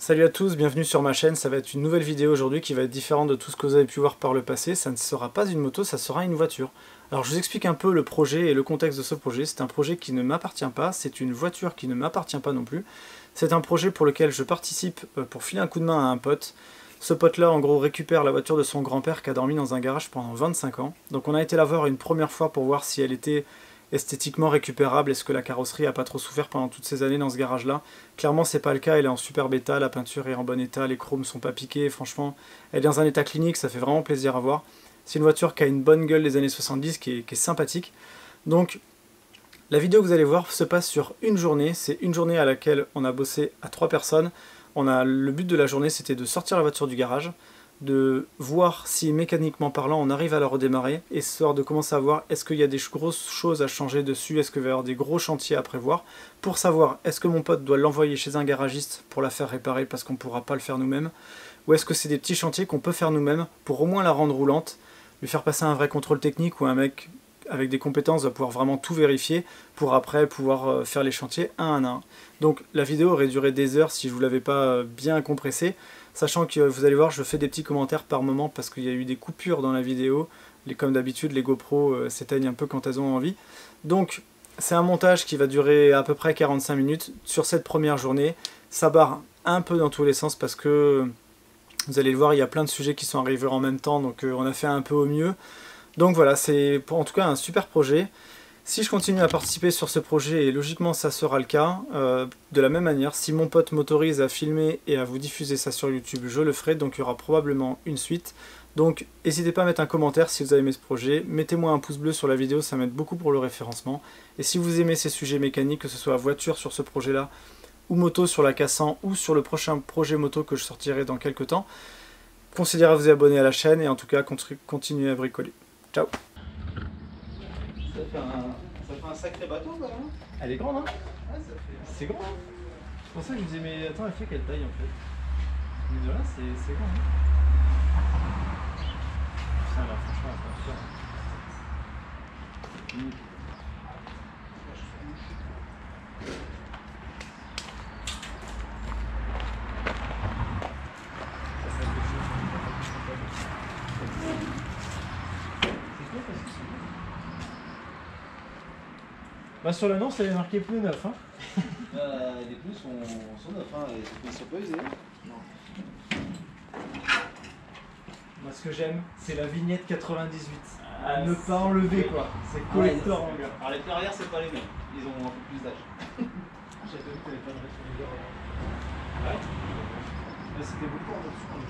Salut à tous, bienvenue sur ma chaîne. Ça va être une nouvelle vidéo aujourd'hui qui va être différente de tout ce que vous avez pu voir par le passé. Ça ne sera pas une moto, ça sera une voiture. Alors je vous explique un peu le projet et le contexte de ce projet. C'est un projet qui ne m'appartient pas, c'est une voiture qui ne m'appartient pas non plus. C'est un projet pour lequel je participe pour filer un coup de main à un pote. Ce pote-là, en gros, récupère la voiture de son grand-père qui a dormi dans un garage pendant 25 ans. Donc on a été la voir une première fois pour voir si elle était esthétiquement récupérable. Est-ce que la carrosserie a pas trop souffert pendant toutes ces années dans ce garage-là? Clairement, c'est pas le cas. Elle est en super état, la peinture est en bon état, les chromes sont pas piqués. Franchement, elle est dans un état clinique, ça fait vraiment plaisir à voir. C'est une voiture qui a une bonne gueule des années 70, qui est sympathique. Donc, la vidéo que vous allez voir se passe sur une journée. C'est une journée à laquelle on a bossé à 3 personnes. Le but de la journée, c'était de sortir la voiture du garage, de voir si mécaniquement parlant on arrive à la redémarrer, histoire de commencer à voir est-ce qu'il y a des grosses choses à changer dessus, est-ce qu'il va y avoir des gros chantiers à prévoir, pour savoir est-ce que mon pote doit l'envoyer chez un garagiste pour la faire réparer parce qu'on ne pourra pas le faire nous-mêmes, ou est-ce que c'est des petits chantiers qu'on peut faire nous-mêmes pour au moins la rendre roulante, lui faire passer un vrai contrôle technique où un mec avec des compétences va pouvoir vraiment tout vérifier pour après pouvoir faire les chantiers un à un. Donc la vidéo aurait duré des heures si je ne vous l'avais pas bien compressée, sachant que vous allez voir, je fais des petits commentaires par moment parce qu'il y a eu des coupures dans la vidéo. Comme d'habitude, les GoPro s'éteignent un peu quand elles ont envie. Donc c'est un montage qui va durer à peu près 45 minutes sur cette première journée. Ça barre un peu dans tous les sens parce que, vous allez le voir, il y a plein de sujets qui sont arrivés en même temps, donc on a fait un peu au mieux. Donc voilà, c'est en tout cas un super projet. Si je continue à participer sur ce projet, et logiquement ça sera le cas, de la même manière, si mon pote m'autorise à filmer et à vous diffuser ça sur YouTube, je le ferai, donc il y aura probablement une suite. Donc n'hésitez pas à mettre un commentaire si vous avez aimé ce projet, mettez-moi un pouce bleu sur la vidéo, ça m'aide beaucoup pour le référencement. Et si vous aimez ces sujets mécaniques, que ce soit voiture sur ce projet-là, ou moto sur la K100, ou sur le prochain projet moto que je sortirai dans quelques temps, considérez à vous abonner à la chaîne, et en tout cas, continuez à bricoler. Ciao. Ça fait un sacré bateau quoi, hein. Elle est grande, hein? Ouais, ça fait... C'est grand, hein? C'est pour ça que je me disais, mais attends, elle fait quelle taille en fait? Mais de là, c'est grand, hein? Putain, là, franchement, elle peut faire. Bah sur l'annonce, elle est marquée pneus neuf, hein? Les pneus sont neufs, hein, et les pneus sont pas usés. Non. Moi, ce que j'aime, c'est la vignette 98. À ne pas enlever, quoi. C'est collector, mon gars. Alors les pneus arrière, c'est pas les mêmes. Ils ont un peu plus d'âge. J'avais vu que t'avais pas de rétroviseur. Ouais. Là, c'était beaucoup en dessous.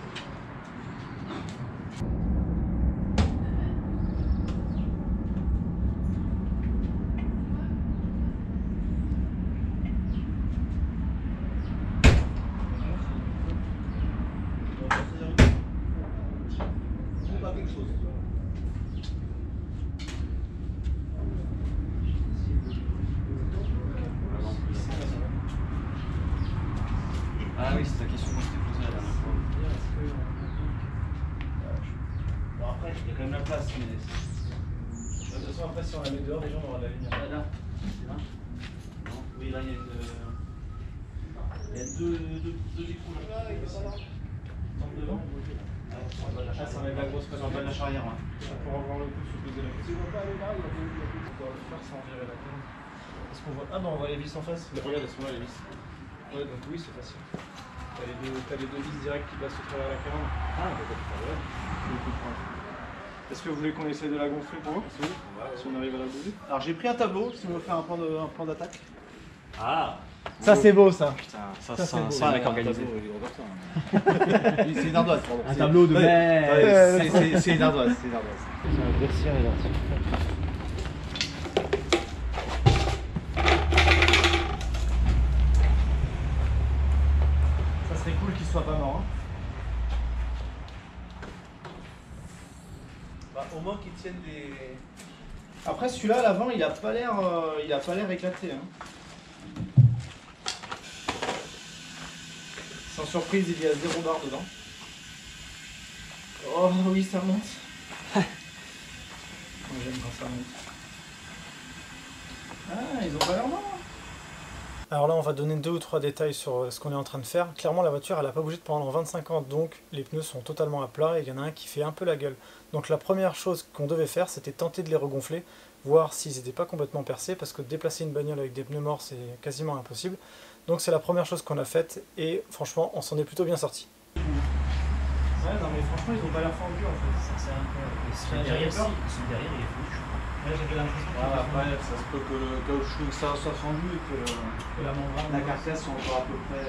Ah oui, c'est ta question que je t'ai posée la dernière fois. Bon après, il y a quand même la place, mais... De toute façon, après, si on la met dehors, les gens auront de la lumière. Là, c'est là. Non. Oui, là, il y a une... Il y a deux écrous là. Tente devant. Ah, ça enlève la grosse pression, pas de la charrière. Ouais. Pour avoir le coup, se poser la question. On doit le faire sans virer la gomme. Est-ce qu'on voit... Ah non, on voit les vis en face. Mais regarde, elles sont là les vis. Ouais, donc oui, c'est facile. T'as les deux vis directes qui passent au travers de la caméra. Ah, on peut pas faire là. Est-ce que vous voulez qu'on essaie de la gonfler pour vous? Oui. Si on arrive à la bouger. Alors j'ai pris un tableau, si on veut faire un plan d'attaque. Ah, Ça, c'est beau, ça. putain, Ça, c'est beau. c'est un mec organisé. C'est une ardoise, pardon. Un tableau de mer. C'est une ardoise, C'est un versière identique. Ça serait cool qu'il soit pas mort. Hein. Bah, au moins qu'ils tiennent des... Après celui-là à l'avant il a pas l'air éclaté. Hein. Sans surprise, il y a 0 barre dedans. Oh oui, ça monte. Moi j'aime quand ça monte. Ah, ils ont pas l'air morts. Alors là, on va donner 2 ou 3 détails sur ce qu'on est en train de faire. Clairement, la voiture, elle n'a pas bougé pendant 25 ans, donc les pneus sont totalement à plat et il y en a un qui fait un peu la gueule. Donc la première chose qu'on devait faire, c'était tenter de les regonfler, voir s'ils n'étaient pas complètement percés, parce que déplacer une bagnole avec des pneus morts, c'est quasiment impossible. Donc c'est la première chose qu'on a faite et franchement, on s'en est plutôt bien sorti. Ouais, non, mais franchement, ils ont pas l'air fendus en fait. C'est un peu. Celui derrière, il est fou. Là, j'avais l'impression que Après, ça se peut que le caoutchouc ça soit fendu et que la membrane, la carcasse soit encore à peu près.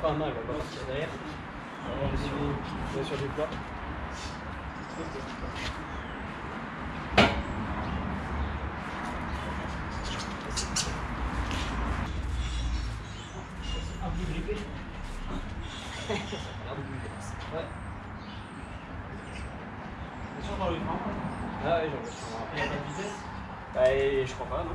Pas mal, on va partir derrière. On est sur du plat. un peu grippé. Ouais. C'est sûr dans le frein. Ah ouais, j'en veux. Il n'y a pas de vitesse. Bah, je crois pas, non.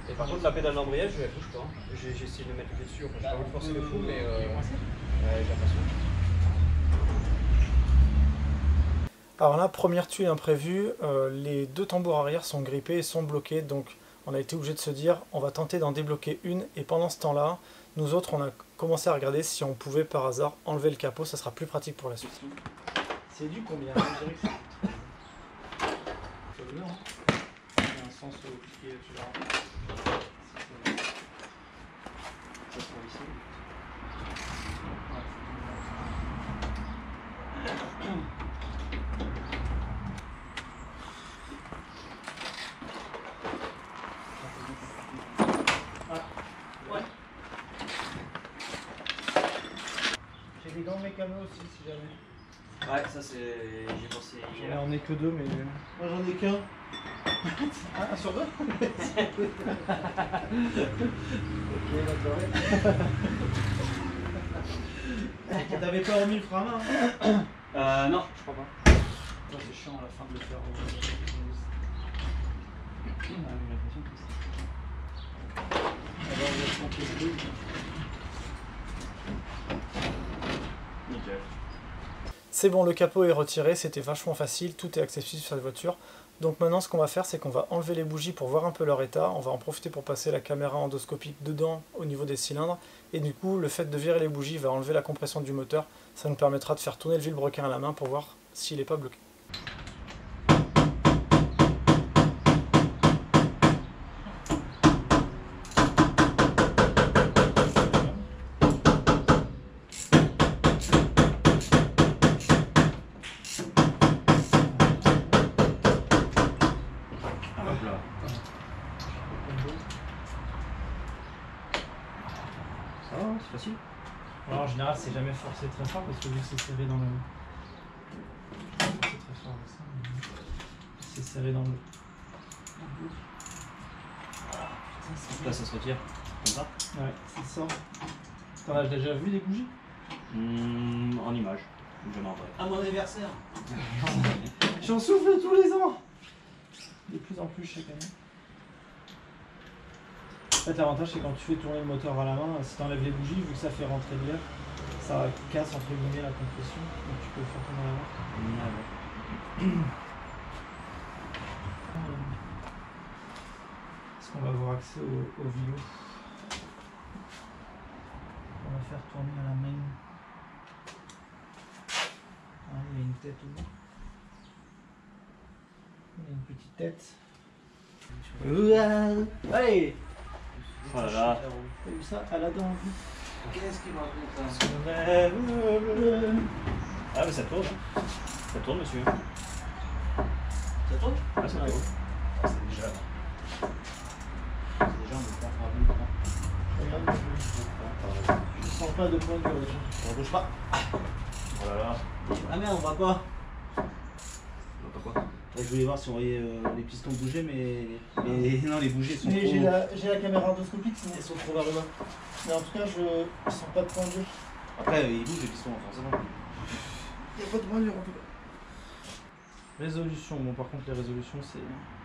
Et par contre, la pédale d'embrayage, elle bouge pas. J'ai essayé de mettre le pied dessus, enfin, j'ai pas voulu forcer le fou, mais ouais, j'ai l'impression. Alors là, première tuile imprévue, les 2 tambours arrière sont grippés et sont bloqués, donc on a été obligé de se dire on va tenter d'en débloquer une, et pendant ce temps-là, nous autres on a commencé à regarder si on pouvait par hasard enlever le capot, ça sera plus pratique pour la suite. C'est du combien? Je dirais que c'est le hein. Il y a un sens qui est tu verras. Ça sera ici. J'ai des gants mécano aussi si jamais. Ouais, ça c'est. J'ai pensé hier. On est que 2 mais. Moi j'en ai qu'un. Ah, 1 sur 2. Ok, d'accord. T'avais pas remis le frein à main hein? Non, je crois pas. Ça c'est chiant à la fin de le faire. Alors on va se monter le truc. Nickel. C'est bon, le capot est retiré, c'était vachement facile, tout est accessible sur cette voiture. Donc maintenant ce qu'on va faire, c'est qu'on va enlever les bougies pour voir un peu leur état, on va en profiter pour passer la caméra endoscopique dedans au niveau des cylindres, et du coup le fait de virer les bougies va enlever la compression du moteur, ça nous permettra de faire tourner le vilebrequin à la main pour voir s'il n'est pas bloqué. Ça va, c'est facile. Alors, en général, c'est jamais forcé très fort parce que vu que c'est serré dans le. C'est très fort avec ça, mais c'est serré dans le. Là, ça se retire comme ça. Ouais, c'est ça. T'en as déjà vu des bougies? En image. Jamais en vrai. À mon anniversaire. J'en souffle tous les ans. De plus en plus chaque année. En fait, l'avantage c'est quand tu fais tourner le moteur à la main, si tu enlèves les bougies, vu que ça fait rentrer de l'air, ça casse entre guillemets la compression, donc tu peux le faire tourner à la main. Est-ce qu'on va avoir accès au vélo? On va faire tourner à la main. Ah, il y a une tête au bout. Il y a une petite tête. Allez! Oh là là. T'as vu ça? Aladdin. Qu'est-ce qu'il raconte ça? Ah, mais ça tourne. Ça tourne, monsieur. Ça tourne? Ah, ça tourne. Ah, c'est déjà. C'est déjà, on est pas Regarde, je sens pas de point dur déjà. on bouge pas. Oh là là. Ah merde, on voit pas. Pourquoi? Je voulais voir si on voyait les pistons bouger, mais non, les bougies sont Mais trop. j'ai la caméra endoscopique, sinon elles sont trop vers le bas. Mais en tout cas, je sens pas de point dur. Après, ils bougent les pistons, forcément. Il n'y a pas de point dur en tout cas. Résolution, bon par contre les résolutions c'est...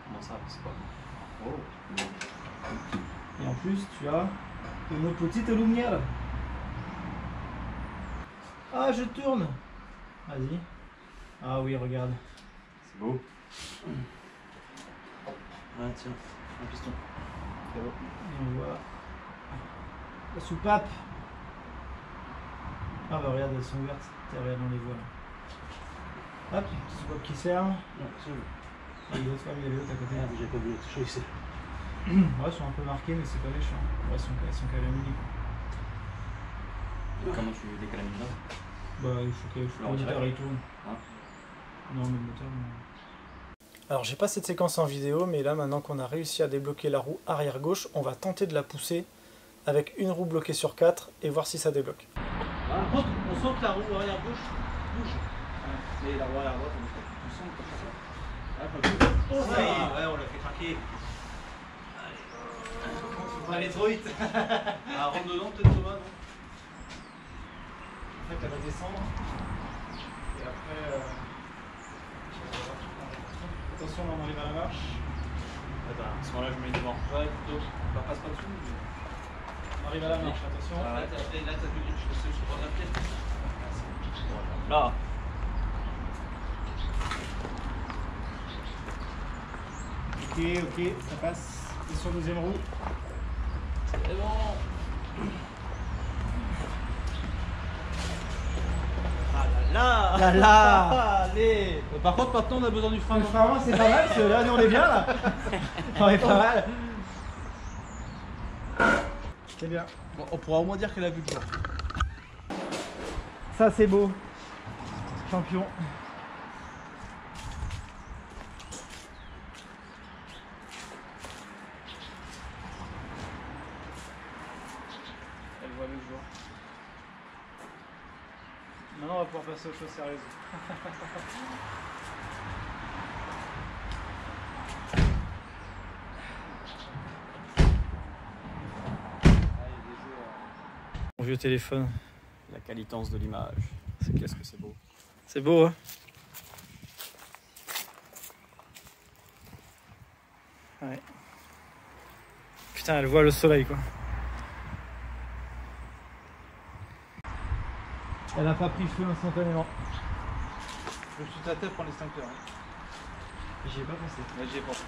Comment ça, c'est pas. Oh. Et en plus, tu as une petite lumière. Ah, je tourne. Vas-y. Ah oui, regarde. C'est beau. Ah tiens, un piston. Et on voit la soupape. Ah bah regarde, elles sont ouvertes. Regarde, on les voit là. Hop, petite soupape qui se ferme. Non, c'est bon. Et l'autre femme, il y a l'autre à côté. Ah, j'ai pas vu l'autre chose ici. Ouais, elles sont un peu marquées, mais c'est pas méchant. Ouais, elles sont calamini. Comment tu décalamis là? Bah, il faut que le moteur il tourne. Ah. Non, mais le moteur. Non. Alors j'ai pas cette séquence en vidéo, mais là maintenant qu'on a réussi à débloquer la roue arrière gauche, on va tenter de la pousser avec une roue bloquée sur 4 et voir si ça débloque. Par contre, on sent que la roue arrière gauche bouge. Mais la roue arrière droite, on est plus sombre comme ça. Oh, ça y est, ouais, on l'a fait craquer. Allez. Faut pas aller trop vite. Ah, rentre dedans peut-être Thomas, non? En fait, elle va descendre. Et après. Attention, là, on arrive à la marche. Attends, à ce moment-là, je mets devant. Ouais, plutôt. Bah, passe pas dessous. Mais... On arrive à la marche, attention. Ah, là, t'as vu, je sais, je prends la pièce. Là. Ok, ça passe. Et sur deuxième roue. C'est bon. Là Allez. Par contre, maintenant, on a besoin du frein. Le frein avant, c'est pas mal, parce que là, nous, on est bien, là. On est pas mal. C'est bien. Bon, on pourra au moins dire qu'elle a vu le jour. Ça, c'est beau. Champion. Elle voit le jour. Maintenant, on va pouvoir passer aux choses sérieuses. Mon vieux téléphone. La qualitance de l'image. Qu'est-ce que c'est beau. C'est beau, hein? Ouais. Putain, elle voit le soleil, quoi. Elle a pas pris feu instantanément. Je me suis tâté à prendre l'extincteur. J'y ai pas pensé. Ouais, j'y ai pensé.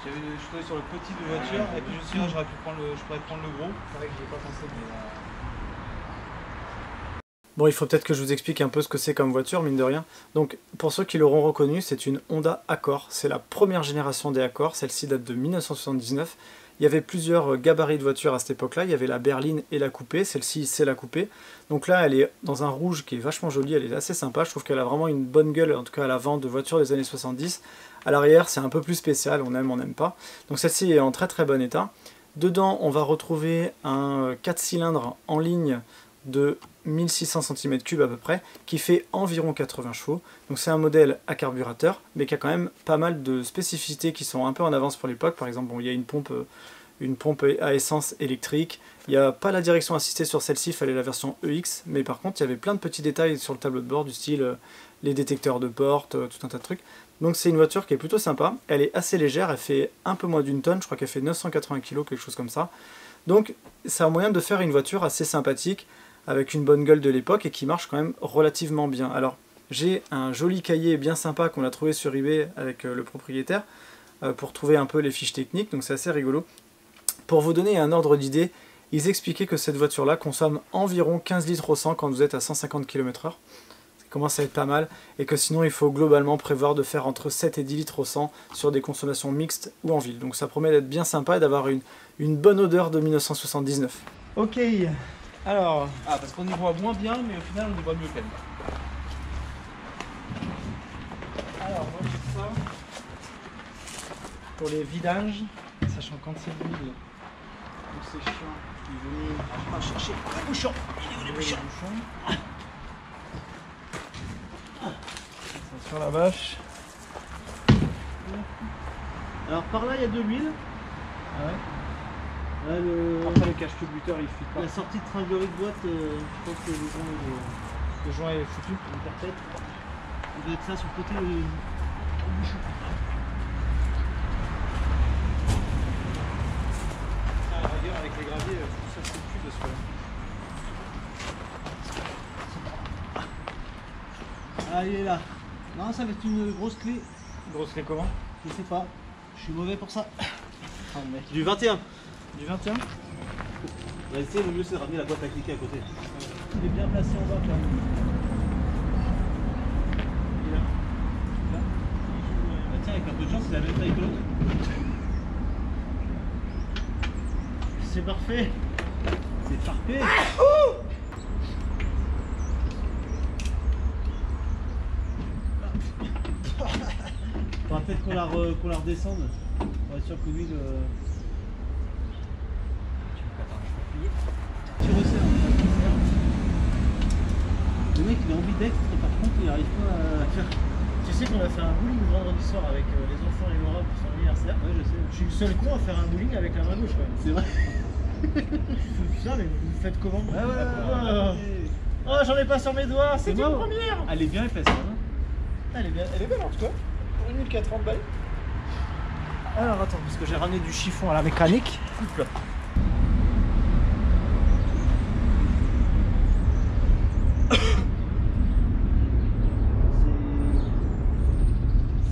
Je suis tombé sur le petit de voiture et puis je me suis dit, j'aurais pu prendre je pourrais prendre le gros. C'est vrai que j'y ai pas pensé, mais. Bon, il faut peut-être que je vous explique un peu ce que c'est comme voiture, mine de rien. Donc, pour ceux qui l'auront reconnu, c'est une Honda Accord. C'est la première génération des Accords, celle-ci date de 1979. Il y avait plusieurs gabarits de voitures à cette époque-là. Il y avait la berline et la coupée. Celle-ci, c'est la coupée. Donc là, elle est dans un rouge qui est vachement joli. Elle est assez sympa. Je trouve qu'elle a vraiment une bonne gueule, en tout cas à l'avant, de voitures des années 70. À l'arrière, c'est un peu plus spécial. On aime, on n'aime pas. Donc celle-ci est en très très bon état. Dedans, on va retrouver un 4 cylindres en ligne de 1600 cm3 à peu près, qui fait environ 80 chevaux. Donc c'est un modèle à carburateur, mais qui a quand même pas mal de spécificités qui sont un peu en avance pour l'époque. Par exemple, bon, il y a une pompe à essence électrique. Il n'y a pas la direction assistée sur celle-ci, il fallait la version EX, mais par contre il y avait plein de petits détails sur le tableau de bord, du style les détecteurs de porte, tout un tas de trucs. Donc c'est une voiture qui est plutôt sympa, elle est assez légère, elle fait un peu moins d'une tonne, je crois qu'elle fait 980 kg, quelque chose comme ça. Donc c'est un moyen de faire une voiture assez sympathique, avec une bonne gueule de l'époque et qui marche quand même relativement bien. Alors j'ai un joli cahier bien sympa qu'on a trouvé sur eBay avec le propriétaire pour trouver un peu les fiches techniques, donc c'est assez rigolo. Pour vous donner un ordre d'idée, ils expliquaient que cette voiture-là consomme environ 15 litres au 100 quand vous êtes à 150 km/h. Ça commence à être pas mal, et que sinon il faut globalement prévoir de faire entre 7 et 10 litres au 100 sur des consommations mixtes ou en ville. Donc ça promet d'être bien sympa et d'avoir une bonne odeur de 1979. Ok, alors... Ah, parce qu'on y voit moins bien, mais au final on y voit mieux quand même. Alors, moi j'ai ça pour les vidanges, sachant quand c'est vide, donc c'est chiant. Il vaut mieux On va chercher le bouchon. Il est où les bouchons? Ça sur la bâche. Alors par là il y a de l'huile. Ah ouais. Là, Après le cache-buteur il fit pas. la sortie de tringlerie de boîte, je pense que le Le joint est foutu. tête. Il doit être ça sur le côté du bouchon. Les graviers, tout ça c'est plus de ce là. Ah, il est là. Non, ça va être une grosse clé. Grosse clé comment? Je sais pas. Je suis mauvais pour ça. Ah, mec. Du 21. Du 21? On va essayer, le mieux c'est de ramener la boîte à cliquer à côté. Il est bien placé en bas quand même. Il est là. Là. Bah, tiens, avec un peu de chance, c'est la même taille que l'autre. C'est parfait. C'est parfait. Faudra peut-être qu'on la redescende. Pour être sûr que l'huile. Tu resserres. Le mec il est ambidextre et par contre il n'arrive pas à faire. Tu sais qu'on a fait un bowling vendredi soir avec les enfants et Laura pour son anniversaire. Ouais, je sais. Je suis le seul con à faire un bowling avec la main gauche quand même. C'est vrai. Putain, mais vous faites comment? Ouais, ouais, Oh, j'en ai pas sur mes doigts, c'est une mort. première. Elle est bien épaisse, hein. Elle est belle en tout cas. Pour une 1030 balles. Alors attends, parce que j'ai ramené du chiffon à la mécanique. Oups là.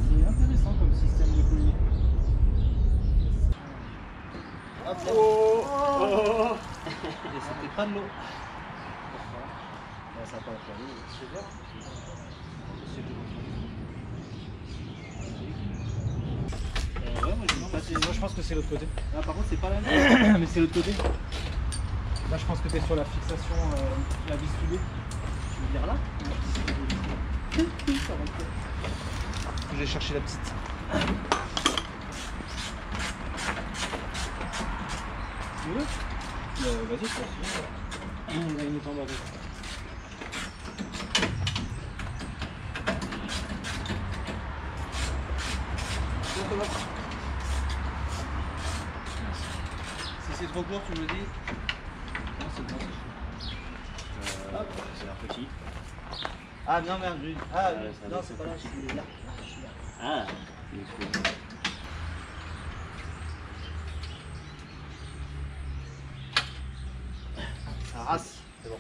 C'est intéressant comme système de collier. Et c'était pas de l'eau. Ça n'a pas entendu, c'est bien. Ouais, Moi je pense que c'est l'autre côté. ah, par contre, c'est pas la même. Mais c'est l'autre côté. Là je pense que tu es sur la fixation, la vis soudée. Tu veux dire là? Je vais chercher la petite. Tu veux? Vas-y, je Il a une autre en bas. Si c'est trop court, tu me le dis. Non, c'est bon. C'est un petit. Ah non, merde, lui. Ah, Ouais, ça non, va, c'est c'est pas là, petit. c'est là. Ah, Ça rase. c'est bon.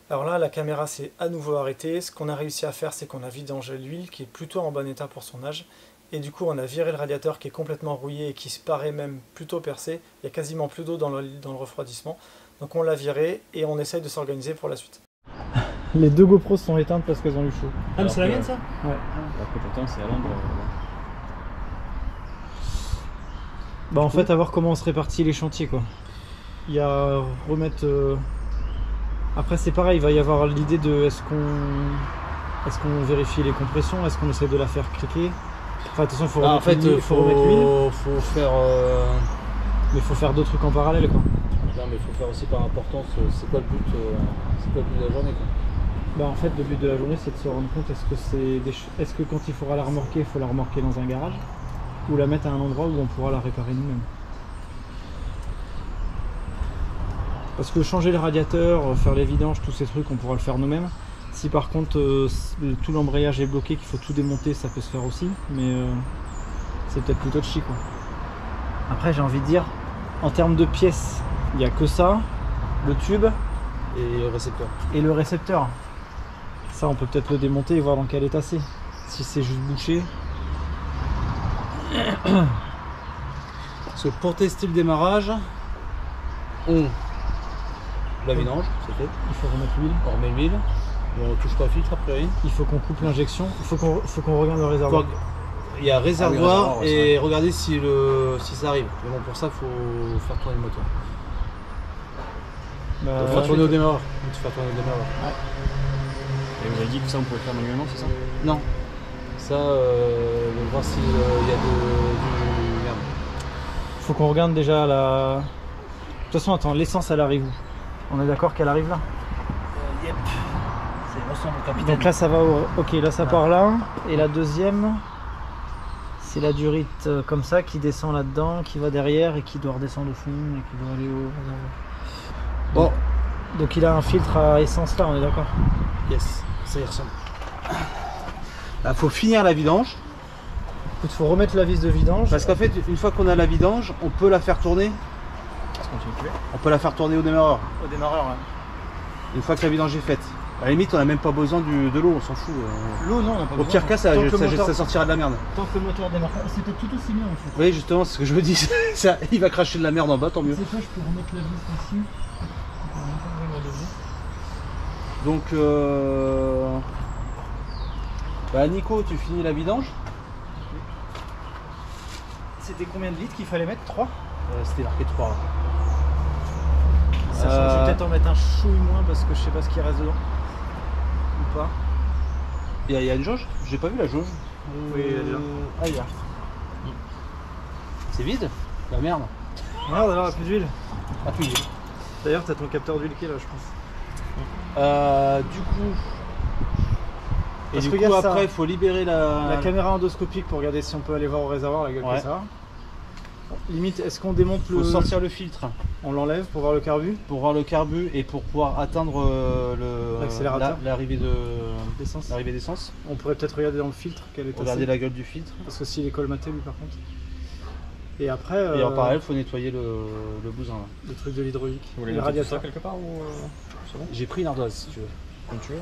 Alors là, la caméra s'est à nouveau arrêtée. Ce qu'on a réussi à faire, c'est qu'on a vidangé l'huile qui est plutôt en bon état pour son âge. Et du coup, on a viré le radiateur qui est complètement rouillé et qui se paraît même plutôt percé. Il y a quasiment plus d'eau dans le refroidissement. Donc on l'a viré et on essaye de s'organiser pour la suite. Les deux GoPros sont éteintes parce qu'elles ont eu chaud. Ah, mais c'est la mienne ça? Ouais. Alors que pourtant, c'est à l'ombre. Bah en fait, à voir comment on se répartit les chantiers quoi. Il y a remettre... Après c'est pareil, il va y avoir l'idée de est-ce qu'on vérifie les compressions, est-ce qu'on essaie de la faire criquer. Enfin attention, il faut remettre l'huile, faut faire. mais il faut faire d'autres trucs en parallèle quoi. Non, mais il faut faire aussi par importance. C'est quoi le but de la journée quoi. Bah en fait le but de la journée c'est de se rendre compte est-ce que quand il faudra la remorquer, il faut la remorquer dans un garage ou la mettre à un endroit où on pourra la réparer nous-mêmes. Parce que changer le radiateur, faire les vidanges, tous ces trucs, on pourra le faire nous-mêmes. Si par contre tout l'embrayage est bloqué, qu'il faut tout démonter, ça peut se faire aussi, mais c'est peut-être plutôt de chi quoi. Après j'ai envie de dire, en termes de pièces, il n'y a que ça, le tube Et le récepteur. et le récepteur. Ça on peut peut-être le démonter et voir dans quel état c'est. Si c'est juste bouché. Parce que pour tester le démarrage, la vidange, c'est fait. Il faut remettre l'huile. On remet l'huile. On ne touche pas au filtre a priori. Il faut qu'on coupe l'injection. Il faut qu'on regarde le réservoir. Il y a réservoir réservoir, et regardez si ça arrive. Mais bon, pour ça, il faut faire tourner le moteur. Bah, Il faut faire tourner au démarreur. Et vous avez dit que ça on pouvait le faire manuellement, c'est ça? Non. Ça, voir s'il y a du merde. faut qu'on regarde déjà la... De toute façon, attends, l'essence elle arrive où? On est d'accord qu'elle arrive là? Yep. C'est ressemble au capitaine. Donc là ça va au... Ok, là ça part là. Et la deuxième, c'est la durite comme ça qui descend là-dedans, qui va derrière et qui doit redescendre au fond et qui doit aller au... Bon. Donc il a un filtre à essence là, on est d'accord? Yes, ça y ressemble. Là, faut finir la vidange. Il faut remettre la vis de vidange. Parce qu'en fait, une fois qu'on a la vidange, on peut la faire tourner. On peut la faire tourner au démarreur. Au démarreur, ouais. Une fois que la vidange est faite. À la limite, on n'a même pas besoin de l'eau, on s'en fout. L'eau, non, on n'a pas Au besoin. pire cas, ça sortira de la merde. Tant que le moteur démarre pas, c'était tout aussi bien en fait. Oui, justement, c'est ce que je me dis. Ça, il va cracher de la merde en bas, tant mieux. C'est quoi, je peux remettre la vis ici. Donc, bah, Nico, tu finis la vidange. C'était combien de litres qu'il fallait mettre? 3? C'était marqué 3 là. Sachant que je vais peut-être en mettre un chouille moins parce que je sais pas ce qui reste dedans. Ou pas. Il y a une jauge? J'ai pas vu la jauge. Oui, il y a déjà. Ah, il y a. C'est vide? La merde. Merde, alors, il n'y a plus d'huile. Ah, plus vide. D'ailleurs, t'as ton capteur d'huile qui est là, je pense. Du coup. Et Parce du que coup, y a ça. après, il faut libérer La caméra endoscopique pour regarder si on peut aller voir au réservoir la gueule que ça a. Limite, est-ce qu'on démonte Il faut sortir le filtre On l'enlève pour voir le carbu? pour voir le carbu et pour pouvoir atteindre L'accélérateur. l'arrivée D'essence. d'essence. On pourrait peut-être regarder dans le filtre quel est Regarder la gueule du filtre. Parce que s'il est colmaté lui par contre. Et après. Et en parallèle, il faut nettoyer le bousin. Là. Le truc de l'hydraulique. Vous voulez Le noter tout ça radiateur. quelque part ou c'est bon? J'ai pris une ardoise si tu veux. Comme tu veux.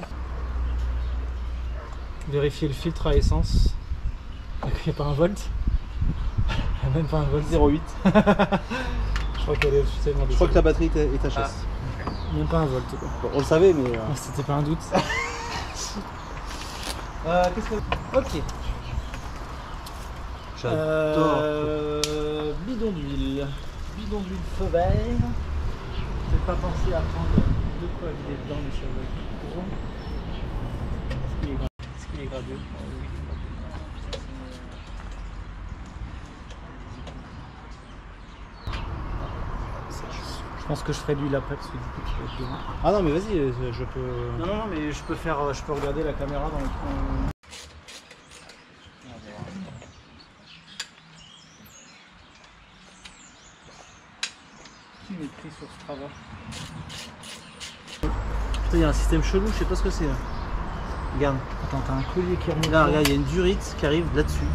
Vérifier le filtre à essence. Il n'y a pas un volt. Il n'y a même pas un volt. 0,8. Je crois qu'elle est officiellement. Je crois que la batterie est HS. Même pas un volt quoi. Bon, on le savait, mais. C'était pas un doute. Qu'est-ce que. Ok. J'adore. Bidon d'huile. Bidon d'huile feu vert. Peut-être pas penser à prendre de quoi vider dedans, monsieur. Est-ce qu'il est gradué? Je pense que je ferai l'huile après parce que du coup tu peux être devant. Ah non, mais vas-y, je peux. Non, mais je peux regarder la caméra dans le coin. Qui m'est pris sur ce travail? Putain, il y a un système chelou, je sais pas ce que c'est là. Regarde. Attends, t'as un collier qui remonte. Là, regarde, il y a une durite qui arrive là-dessus.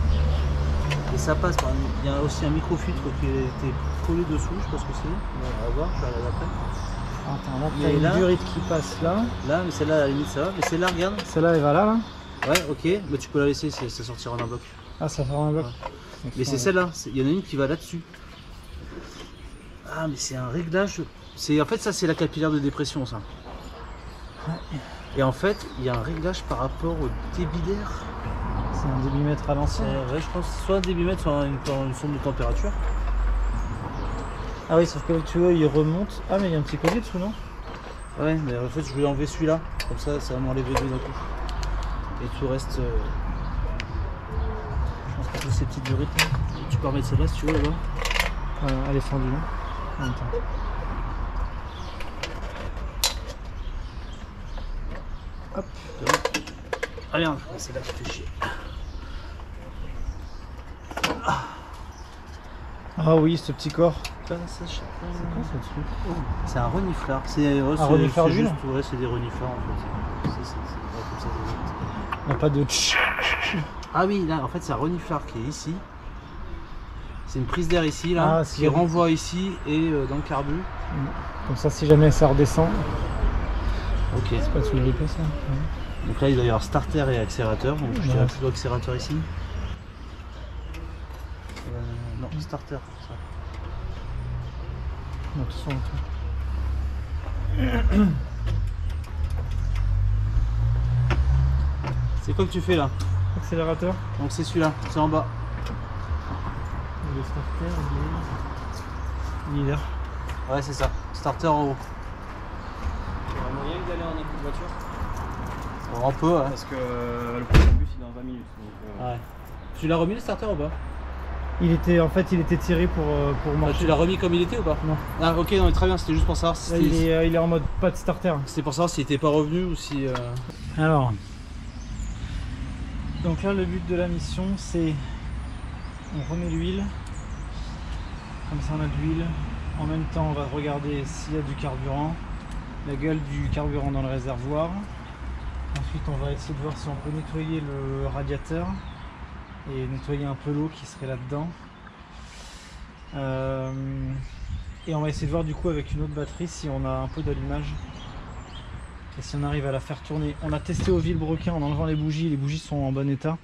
Et ça passe par. Il y a aussi un microfiltre qui a été collé dessous, je sais pas ce que c'est. On va voir, je vais aller après. Attends, là, Mais t'as une là- durite qui passe là. Là, mais celle-là, à la limite, ça va. Mais celle-là, regarde. Celle-là, elle va là, là. Ouais, ok, mais tu peux la laisser, ça sortira en un bloc. Ah, ça fera un bloc. Ouais. Mais c'est celle-là, il y en a une qui va là-dessus. Ah, mais c'est un réglage. En fait, ça, c'est la capillaire de dépression, ça. Et en fait, il y a un réglage par rapport au débit d'air. C'est un débitmètre à l'ancienne. Ouais, je pense soit un débitmètre, soit une sonde de température. Ah oui, sauf que le tuyau il remonte. Ah, mais il y a un petit collier dessous, non? Ouais, mais en fait, je vais enlever celui-là. Comme ça va m'enlever deux d'un coup. Et tout reste. Je pense que toutes ces petites durites. Là. Tu peux remettre celle-là si tu veux là-bas. Voilà, elle est fendue là. En même temps. Hop. Ah merde, c'est là qui fait chier. Ah oui, ce petit corps. C'est quoi ce truc? Oh. C'est un reniflard. Un reniflard d'huile? Ouais, c'est des reniflards en fait. C'est comme ça. On n'a pas de Ah oui, là en fait c'est un reniflard qui est ici. C'est une prise d'air ici là, Ah, qui renvoie ici et dans le carbu. Comme ça, si jamais ça redescend. Ok. C'est pas sous le replay ça. Donc là il doit y avoir starter et accélérateur. Donc je dirais plutôt accélérateur ici. Non, starter. Ça. Non, tout ça, C'est quoi que tu fais là? Accélérateur. Donc c'est celui-là, c'est en bas. Le starter, il est là. Ouais c'est ça, starter en haut. Il y a moyen d'aller en écoute de voiture On peut ouais. parce que le prochain bus il est dans 20 minutes. Donc, Ouais. Tu l'as remis le starter ou pas? Il était tiré pour marcher. Tu l'as remis comme il était ou pas? Non. Ah ok, non, très bien, c'était juste pour savoir si Là, il est en mode pas de starter. c'était pour savoir s'il était pas revenu ou si. Alors, donc là le but de la mission c'est on remet l'huile, comme ça on a de l'huile, en même temps on va regarder s'il y a du carburant, la gueule du carburant dans le réservoir, ensuite on va essayer de voir si on peut nettoyer le radiateur et nettoyer un peu l'eau qui serait là-dedans. Et on va essayer de voir du coup avec une autre batterie si on a un peu d'allumage et si on arrive à la faire tourner. On a testé au vilebrequin en enlevant les bougies sont en bon état,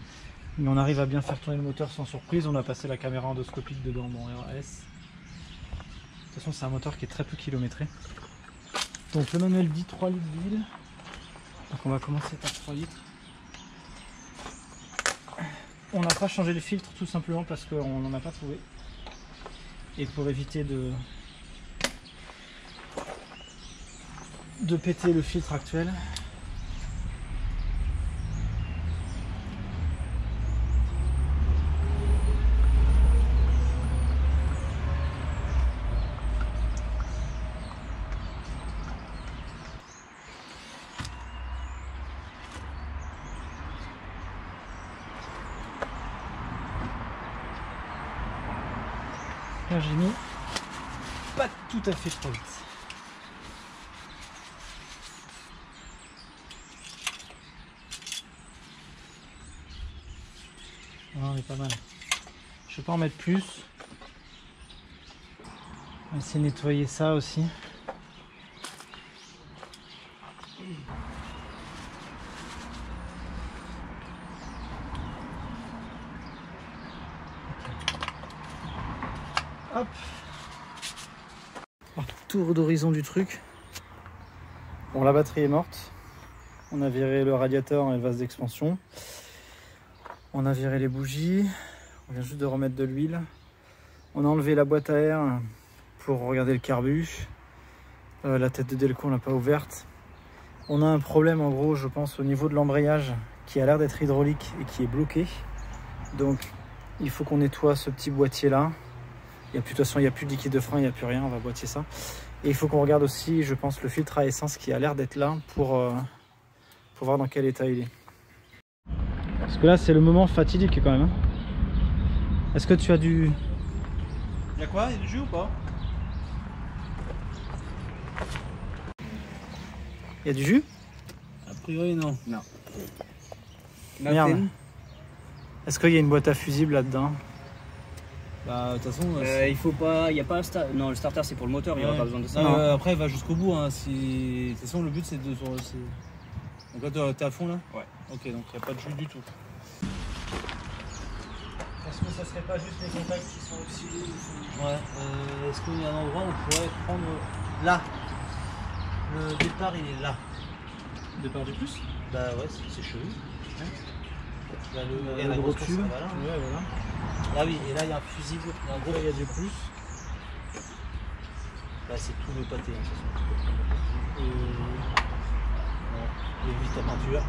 mais on arrive à bien faire tourner le moteur sans surprise. On a passé la caméra endoscopique dedans dans RS. De toute façon c'est un moteur qui est très peu kilométré. Donc le manuel dit 3 litres d'huile, donc on va commencer par 3 litres. On n'a pas changé le filtre tout simplement parce qu'on n'en a pas trouvé. Et pour éviter de péter le filtre actuel. Là j'ai mis pas tout à fait trop vite. Non, on est pas mal. Je vais pas en mettre plus. On va essayer de nettoyer ça aussi. Hop. Tour d'horizon du truc. Bon, la batterie est morte. On a viré le radiateur et le vase d'expansion. On a viré les bougies. On vient juste de remettre de l'huile. On a enlevé la boîte à air pour regarder le carbu. La tête de Delco on l'a pas ouverte. On a un problème en gros je pense au niveau de l'embrayage qui a l'air d'être hydraulique et qui est bloqué. Donc il faut qu'on nettoie ce petit boîtier là. De toute façon, il n'y a plus de liquide de frein, il n'y a plus rien, on va boîtier ça. Et il faut qu'on regarde aussi, je pense, le filtre à essence qui a l'air d'être là pour voir dans quel état il est. Parce que là, c'est le moment fatidique quand même. Hein. Est-ce que tu as du... Il y a quoi? Il y a du jus ou pas? Il y a du jus? A priori, non. Non. Merde. Est-ce qu'il y a une boîte à fusible là-dedans? Bah, de toute façon, il faut pas, il y a pas un starter. Non, le starter c'est pour le moteur, il n'y aura pas besoin de ça. après, va jusqu'au bout. Hein. Si... De toute façon, le but c'est de. Donc là, t'es à fond là? Ouais. Ok, donc il n'y a pas de jus du tout. Est-ce que ça serait pas juste les contacts qui sont oscillés? Ouais. Est-ce qu'il y a un endroit où on pourrait prendre là? Le départ, il est là. Le départ du plus? Bah ouais, c'est chevelu. Hein, là, Il y a la le gros grosse tube. force, voilà. Ouais, voilà. Ah oui, et là il y a un fusible, il y a un gros. Là, il y a du plus. Là c'est tout le pâté, hein, de toute façon. Et 8 à peinture.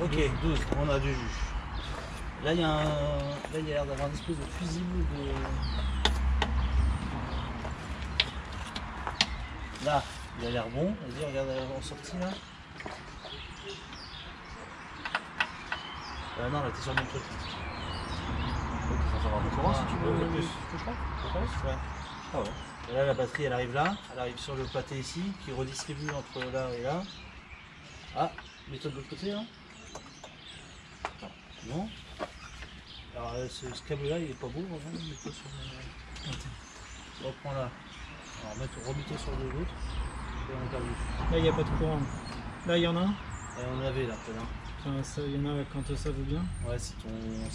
Ok, 12, on a du jus. Là il y a un... Là il y a l'air d'avoir une espèce de fusible de... Là, il a l'air bon. Vas-y, regarde en sortie là. Non, là t'es sur le même truc. Si tu veux, plus. Ouais. Ah ouais. Et là la batterie elle arrive là, elle arrive sur le pâté ici, qui redistribue entre là et là. Ah, mets-toi de l'autre côté là. Non. Alors ce câble là il est pas beau, mets-toi sur le... Reprends là. Alors remets-toi sur le l'autre. Et on regarde dessus. Là, il n'y a pas de courant. Là, il y en a un. Et on avait là, peut-être. Enfin, ça, il y en a quand ça veut bien. Ouais, si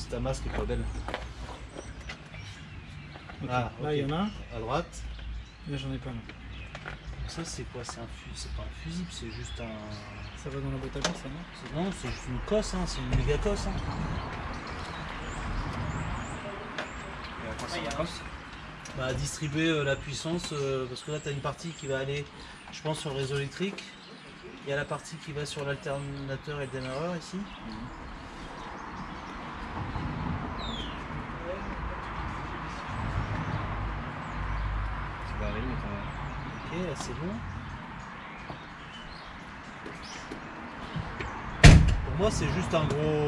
ta masque est pas belle. Okay. Ah, là, il y en a un. À droite. Là, j'en ai pas. Là. Ça, c'est quoi? C'est pas un fusible, c'est juste un... Ça va dans la boîte à gants, ça, non? Non, c'est juste une cosse, hein. C'est une méga cosse. Hein. Bah, distribuer la puissance, parce que là, tu as une partie qui va aller, je pense, sur le réseau électrique. Il y a la partie qui va sur l'alternateur et le démarreur ici. Ça va arriver, mais quand même. Ok, là c'est bon. Pour moi, c'est juste un gros...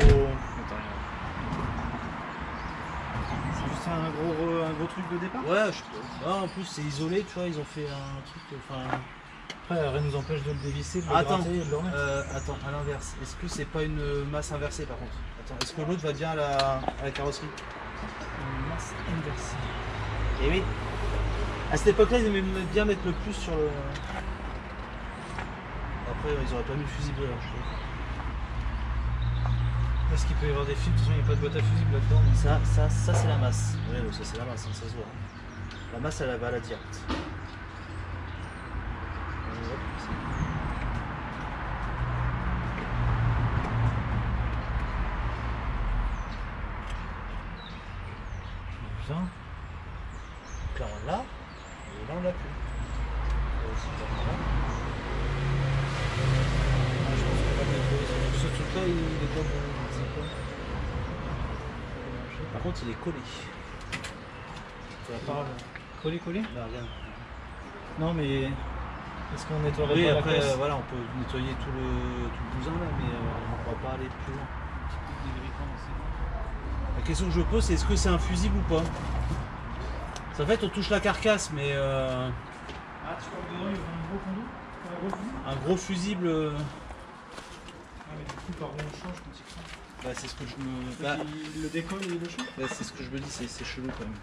C'est juste un gros truc de départ? Ouais, en plus c'est isolé, tu vois, ils ont fait un truc, enfin, après, rien nous empêche de le dévisser, de le Attends, gratter et de le remettre. attends, à l'inverse. Est-ce que c'est pas une masse inversée par contre? Attends, est-ce que l'autre va bien à la carrosserie? Une masse inversée. Eh oui. À cette époque-là, ils aimaient bien mettre le plus sur le. Après, ils auraient pas mis le fusible là, je trouve. Est-ce qu'il peut y avoir des fils? De toute façon, il n'y a pas de boîte à fusible là-dedans. Mais... Ça c'est la masse. Oui, ça c'est la masse, hein, ça se voit. La masse, elle va à la directe. Bien. Donc là, on l'a. Et là, on l'a plus. Je pense qu'on va mettre ce truc-là, il est pas bon. Je sais pas. Par contre, il est collé. Tu vas pas. Collé. Là, regarde. Non, mais est-ce qu'on nettoierait Oui, pas après, la caisse? voilà, on peut nettoyer tout le bousin là, mais on va pas aller plus loin. La question que je pose, c'est est-ce que c'est un fusible ou pas? Parce qu'en fait, on touche la carcasse, mais Ah, tu vois, dedans, il y aura un gros conduit? un gros fusible. Ah, mais du coup, par où on change quand il craque? Bah, c'est ce que je me. Bah, Il le décolle et il le change? bah, c'est ce que je me dis, c'est chelou quand même.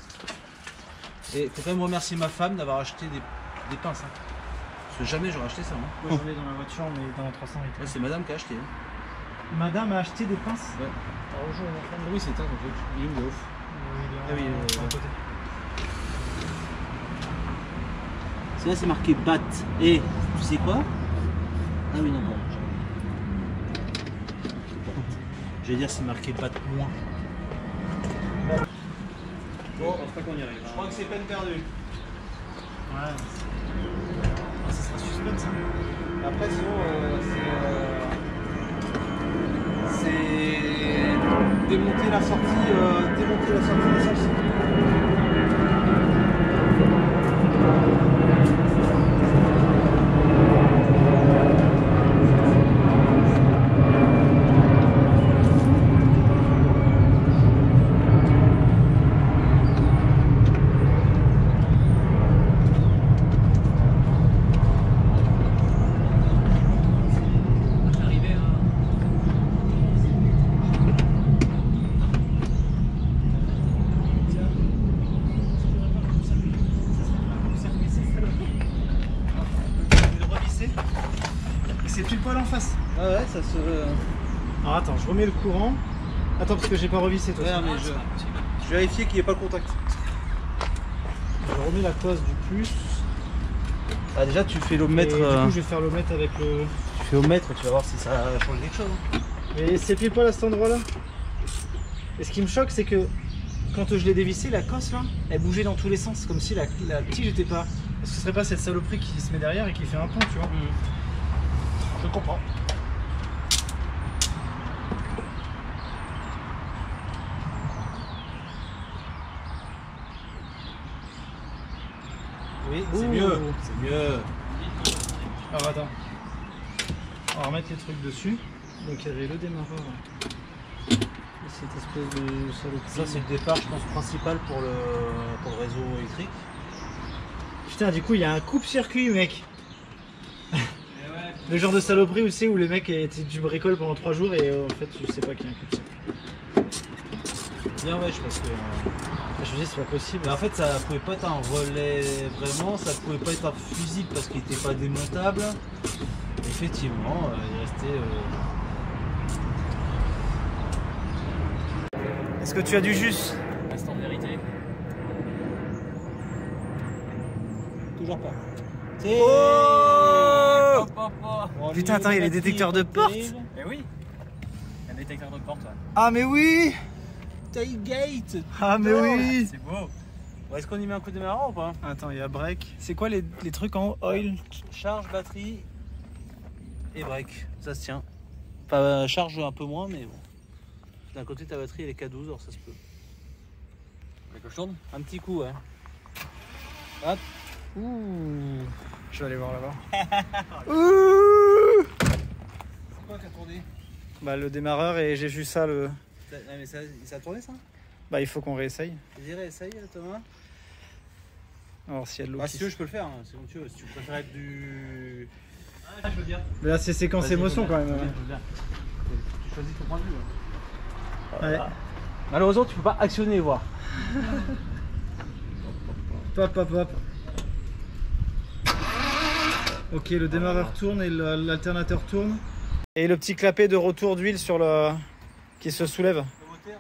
Et faut quand même remercier ma femme d'avoir acheté des pinces. Hein. Parce que jamais j'aurais acheté ça. Hein. Moi, j'en ai dans la voiture, mais dans la 300 litres. Ouais, c'est madame qui a acheté. Hein. Madame a acheté des pinces? Ouais. Alors, bonjour, ma femme. Oui, c'est ça, donc il est où le off? Ah oui, à côté. C'est là, c'est marqué BAT. Et tu sais quoi? Ah oui, non, bon. Je vais dire, c'est marqué BAT moins. Bon, je pense pas qu'on y arrive. Je crois que c'est peine perdue. Ouais. Ah, ça sera suspense, ça. Après, sinon, c'est démonter la sortie de celle-ci. C'est pile poil en face. Ah ouais, ça se. Alors attends, je remets le courant. Attends, parce que j'ai pas revissé toi. Ouais, mais je vérifier qu'il n'y ait pas le contact. Je remets la cause du plus. Ah, déjà, tu fais Et l'ohmètre. du coup, je vais faire le mettre avec le. Tu fais l'ohmètre, tu vas voir si ça change quelque chose. Hein. Mais c'est pile poil à cet endroit-là. Et ce qui me choque, c'est que quand je l'ai dévissé, la cosse là, elle bougeait dans tous les sens, comme si la tige n'était pas. Est-ce que ce serait pas cette saloperie qui se met derrière et qui fait un pont, tu vois? Je comprends. Oui, c'est Ouh. mieux. C'est mieux. Alors attends. On va remettre les trucs dessus. Donc il y avait le démarreur. Et cette espèce de saloperie. Ça, c'est le départ, je pense, principal pour le réseau électrique. Putain, du coup, il y a un coupe-circuit, mec. Le genre de saloperie où tu sais où les mecs tu bricoles pendant 3 jours et en fait tu sais pas qu'il y a un coupe-circuit. Bien, ouais, je pense que. Je me dis, c'est pas possible. Mais en fait, ça pouvait pas être un relais vraiment, ça pouvait pas être un fusible parce qu'il était pas démontable. Effectivement, il restait. Est-ce que tu as du jus? Instant de vérité. Toujours pas. Oh Hop, hop, hop. Bon, Putain, attends, il y a les détecteurs de porte. Eh oui. Un détecteur de porte. Ouais. Ah mais oui! Tailgate. Ah mais oui! C'est beau. Bon, est-ce qu'on y met un coup de démarreur ou pas? Attends, il y a break. C'est quoi les trucs en haut? Oil? Charge, batterie et break. Ça se tient. Enfin, charge un peu moins, mais bon. D'un côté, ta batterie elle est K12, alors ça se peut. Avec le tourne. Un petit coup, ouais. Hop. Ouh. Je vais aller voir là-bas. Ouh. C'est quoi qui a tourné? Bah le démarreur et j'ai juste ça le. Mais ça a tourné ça? Bah il faut qu'on réessaye. Je dirais, essaye Thomas. On va voir s'il y a de l'eau. Ah, si tu veux, je peux le faire, hein. C'est comme tu veux. Si tu préfères être du. Ah, je veux bien. Mais là, c'est séquence Vas-y, émotion je veux quand bien, même. je veux bien. Tu choisis ton point de vue. Allez, Malheureusement, tu peux pas actionner et voir. hop, hop, hop. Ok, le démarreur tourne et l'alternateur tourne. Et le petit clapet de retour d'huile sur le qui se soulève. Le moteur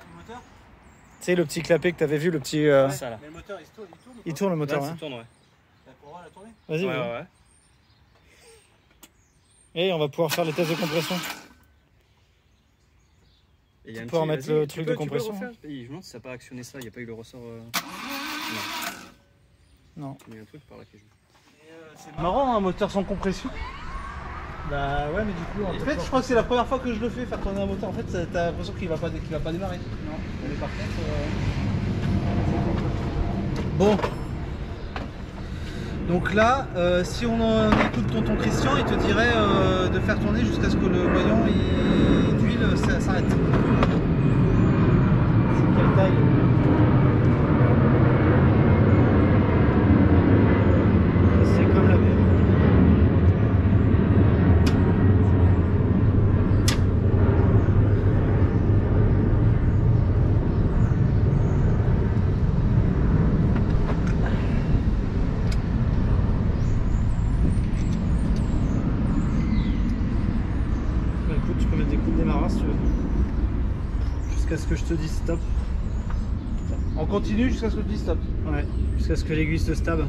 Tu sais, le petit clapet que tu avais vu, le petit. Ça là. Mais le moteur, il tourne ou Il pas tourne le moteur. Ouais, Hein. ça tourne, ouais. T'as pour voir la tournée? Vas-y, Ouais, vas-y. ouais. Et on va pouvoir faire les tests de compression. Et il y a un pouvoir petit- mettre vas-y, le tu truc peux- de tu peux compression, refaire. Je me demande si ça n'a pas actionné ça, il n'y a pas eu le ressort. Non. Il y a un truc par là qui joue. C'est marrant, un moteur sans compression. Bah ouais, mais du coup, En fait, je crois que c'est la première fois que je le fais, faire tourner un moteur. En fait, t'as l'impression qu'il va pas démarrer. Non. Mais par contre. Bon. Donc là, si on écoute tonton Christian, il te dirait de faire tourner jusqu'à ce que le voyant d'huile s'arrête. c'est quelle taille? C'est comme la même. Bah écoute, tu peux mettre des coups de démarrage si tu veux. Jusqu'à ce que je te dise stop. On continue jusqu'à ce que tu dis stop. Ouais, jusqu'à ce que l'aiguille se stab.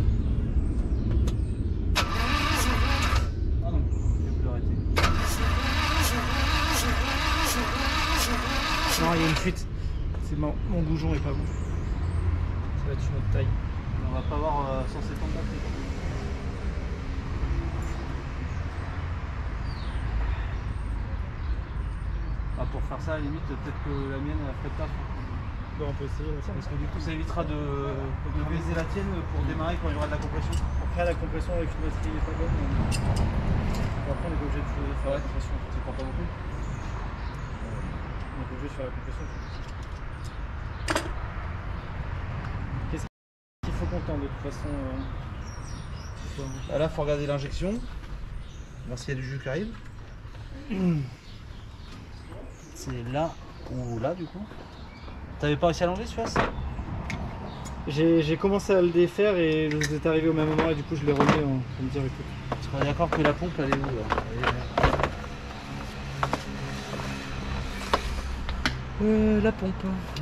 Ah non, je peux l'arrêter. Non, il y a une fuite. C'est mon goujon est pas bon. Ça va être une autre taille. On va pas avoir 170 batteries. Ah, pour faire ça, à la limite, peut-être que la mienne elle ferait le taf. Bon, on peut essayer la tienne. Parce que du coup, ça évitera de baiser la tienne pour démarrer quand il y aura de la compression. Après, la compression avec une batterie est pas bonne. Mais... Après, on est pas obligé de faire la compression. Tu prends pas beaucoup. On est pas obligé de faire la compression. Qu'est-ce qu'il faut qu'on tente de toute façon Ah, là, il faut regarder l'injection. Voir s'il y a du jus qui arrive. C'est là ou là, du coup. T'avais pas réussi à l'enlever, celui-là? J'ai commencé à le défaire et vous êtes arrivé au même moment et du coup je l'ai remis pour me dire écoute. Tu seras d'accord que la pompe, elle est où là? La pompe.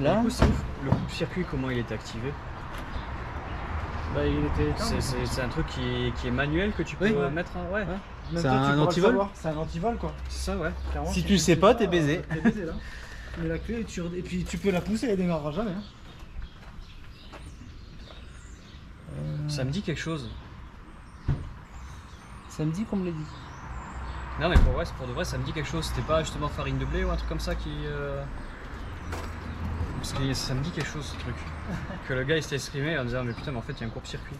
Là. Du coup, c'est ouf. Le coupe-circuit, comment il est activé? Bah il était éteint. C'est un truc qui est manuel que tu peux Oui. mettre en... Ouais, Même C'est toi, tu un pourras le antivol savoir. C'est un antivol quoi. c'est ça, ouais. Clairement, Si tu le sais pas, t'es baisé. T'es baisé là. Tu mets la clé et puis tu peux la pousser, elle démarrera jamais. Hein. Ça me dit quelque chose. Ça me dit qu'on me l'a dit. Non, mais pour de vrai, ça me dit quelque chose. C'était pas justement farine de blé ou un truc comme ça qui. Parce que ça me dit quelque chose ce truc. Que le gars il s'était exprimé en disant, mais putain, mais en fait, il y a un court-circuit.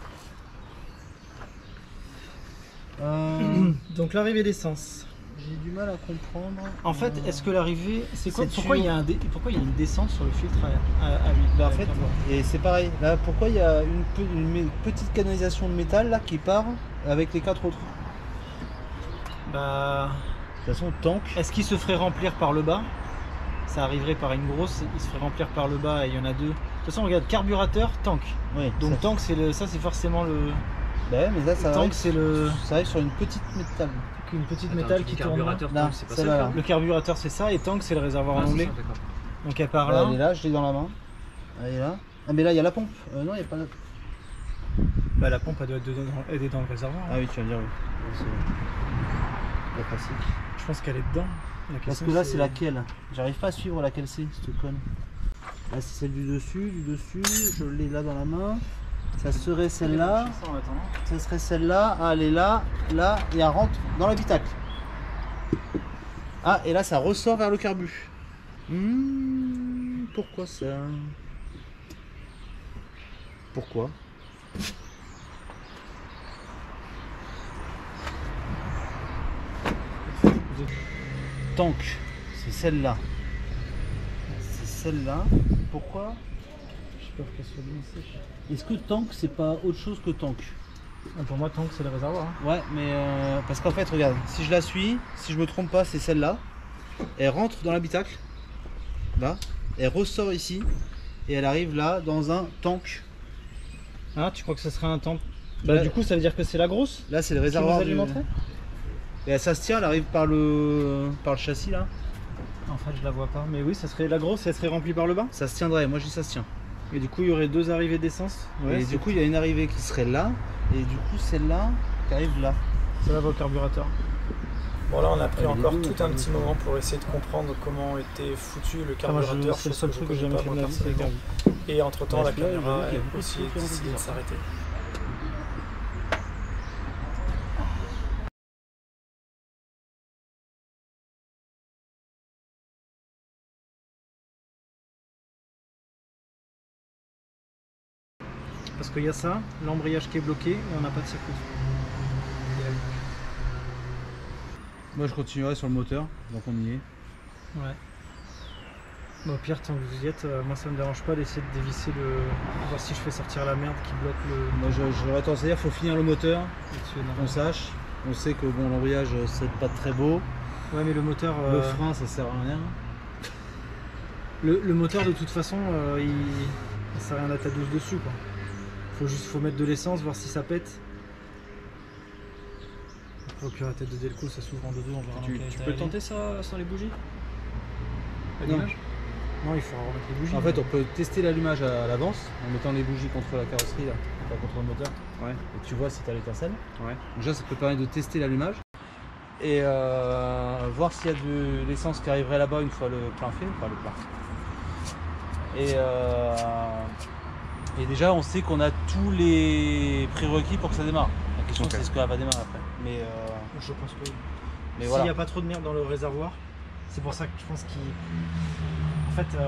Donc l'arrivée d'essence. J'ai du mal à comprendre. En fait, est-ce que l'arrivée, c'est quoi? C'est Pourquoi sûr. il y a pourquoi il y a une descente sur le filtre à huile? Bah, en fait, et c'est pareil. Là, pourquoi il y a une petite canalisation de métal là qui part avec les 4 autres? Bah, De toute façon, tank. est-ce qu'il se ferait remplir par le bas? Ça arriverait par une grosse, il se ferait remplir par le bas et il y en a deux. De toute façon, regarde, carburateur, tank. Oui. Donc ça, tank, c'est forcément le. bah, mais là, ça tank, arrive, c'est le ça arrive sur une petite métal. une petite Attends, métal tu qui dis tourne. carburateur, Là, tank, c'est pas celle-là, ça. là. Le carburateur, c'est ça, et tank, c'est le réservoir Ah, en c'est anglais. ça, d'accord. Donc elle part Là, là. elle est là, je l'ai dans la main. Elle est là. Ah, mais là, il y a la pompe. Non, il n'y a pas la. Bah la pompe, elle doit être elle est dans le réservoir. Ah oui, tu vas me dire oui. C'est la classique. Je pense qu'elle est dedans. La Parce question, que là, c'est laquelle? J'arrive pas à suivre laquelle c'est, cette conne. Là, c'est celle du dessus, je l'ai là dans la main. Ça serait celle-là, ça serait celle-là. Ah, elle est là, là, et elle rentre dans l'habitacle. Ah, et là, ça ressort vers le carbu. Pourquoi ça? Pourquoi? Tank, c'est celle-là. C'est celle-là. Pourquoi? J'ai peur qu'elle soit bien sèche. Est-ce que tank, c'est pas autre chose que tank? Pour moi, tank, c'est le réservoir. Hein. Ouais, mais parce qu'en fait, regarde, si je la suis, si je me trompe pas, c'est celle-là. Elle rentre dans l'habitacle, là, elle ressort ici, et elle arrive là dans un tank. Ah, tu crois que ce serait un tank? Bah, du coup, ça veut dire que c'est la grosse? Là, c'est le réservoir. Et ça se tient, elle arrive par le châssis là. En fait, je la vois pas, mais oui, ça serait la grosse et elle serait remplie par le bas. Ça se tiendrait, moi je dis ça se tient. Et du coup, il y aurait 2 arrivées d'essence. Ouais, et du coup, il y a une arrivée qui serait là, et du coup, celle-là qui arrive là. Ça va au carburateur. Bon, là, on a pris encore tout un petit moment pour essayer de comprendre comment était foutu le carburateur. C'est le seul truc que j'ai jamais fait de ma vie, c'est Et entre temps, la caméra a aussi décidé de s'arrêter. Parce qu'il y a ça, l'embrayage qui est bloqué et on n'a pas de circuit. Moi je continuerai sur le moteur, donc on y est. Ouais. Bon, au pire, tant que vous y êtes, moi ça me dérange pas d'essayer de dévisser le. Voir si je fais sortir la merde qui bloque le. Moi j'aurais tendance à dire qu'il faut finir le moteur, qu'on sache. On sait que bon, l'embrayage c'est pas très beau. Ouais, mais le moteur. Le frein ça sert à rien. Le moteur de toute façon, ça sert à rien d'être à 12 dessus quoi. Faut mettre de l'essence, voir si ça pète. Au pire, la tête de Delco, ça s'ouvre en deux, on verra. Tu peux tenter ça sans les bougies? Non, il faut remettre les bougies. En fait, on peut tester l'allumage à l'avance en mettant les bougies contre la carrosserie, là, pas contre le moteur. Ouais. Et tu vois si tu as l'étincelle. Ouais. Donc déjà, ça peut permettre de tester l'allumage et voir s'il y a de l'essence qui arriverait là-bas une fois le plein fait, enfin le plein. Et déjà, on sait qu'on a tous les prérequis pour que ça démarre. La question, c'est est-ce qu'elle va démarrer après. Mais je pense que oui. Mais s'il n'y a pas trop de merde dans le réservoir, c'est pour ça que je pense qu'il. En fait, 5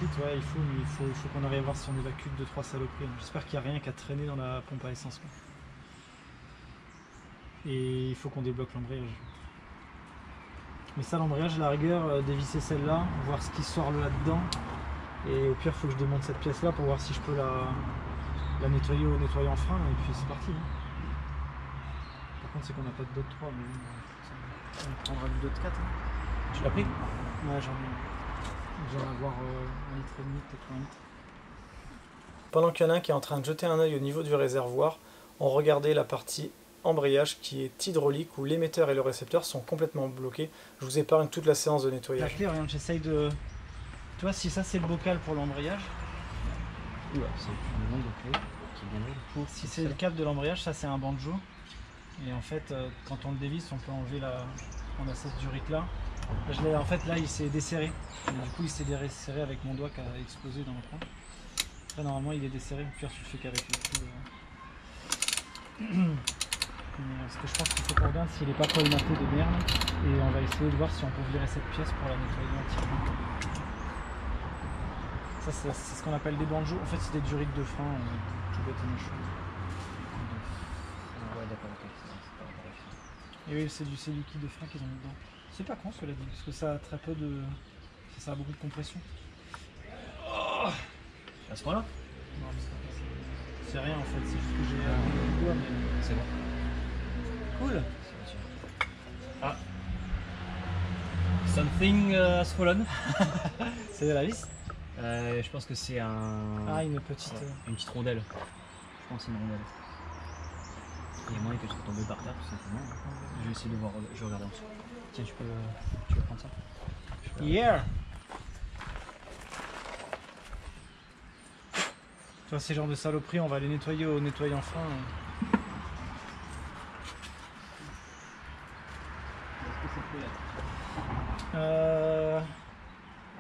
litres, ouais, il faut qu'on arrive à voir si on évacue 2-3 saloperies. J'espère qu'il n'y a rien qu'à traîner dans la pompe à essence. Quoi. Et il faut qu'on débloque l'embrayage. Mais ça, l'embrayage, à la rigueur, dévisser celle-là, voir ce qui sort là-dedans. Et au pire, il faut que je démonte cette pièce-là pour voir si je peux la nettoyer au nettoyant frein. Et puis c'est parti. Hein. Par contre, c'est qu'on n'a pas de dot 3, mais on prendra du dot 4. Hein. Tu l'as pris? Ouais, j'en ai. Je vais en avoir 1,5 litre, peut-être 1 litre. Pendant qu'il y en a un qui est en train de jeter un œil au niveau du réservoir, on regardait la partie embrayage qui est hydraulique où l'émetteur et le récepteur sont complètement bloqués. Je vous épargne toute la séance de La nettoyage. clé, regarde, j'essaye de. Tu vois, si ça c'est le bocal pour l'embrayage. Oula, c'est une longue clé qui est bien lourde. Si c'est le câble de l'embrayage, ça c'est un banjo. Et en fait, quand on le dévisse, on peut enlever la. On a cette durite là. En fait, là il s'est desserré. Et du coup, il s'est desserré avec mon doigt qui a explosé dans le coin. Après, normalement, il est desserré. Pire, tu le fais qu'avec le fil. Ce que je pense qu'il faut qu'on regarde s'il n'est pas colmaté de merde. Et on va essayer de voir si on peut virer cette pièce pour la nettoyer entièrement. Ça, c'est ce qu'on appelle des banjos. En fait, c'est des durites de frein, tout bête et méchant. Ouais, d'accord, ok. C'est pas grave. Et oui, c'est du liquide de frein qu'ils ont mis dedans. C'est pas con, cela dit, parce que ça a très peu de. Ça a beaucoup de compression. Oh, à ce point-là? Non, mais c'est rien en fait, c'est juste que j'ai le doigt, mais. C'est bon. Cool! Ah! Something has fallen. C'est de la vis? Je pense que c'est un. Ah, une petite. Une petite rondelle. Je pense que c'est une rondelle. Il y a moyen que je sois tombé par terre tout simplement. Je vais essayer de voir, je vais regarder en dessous. Tiens, tu peux prendre ça? Yeah! Tu vois, ces genres de saloperies, on va les nettoyer au nettoyant frein.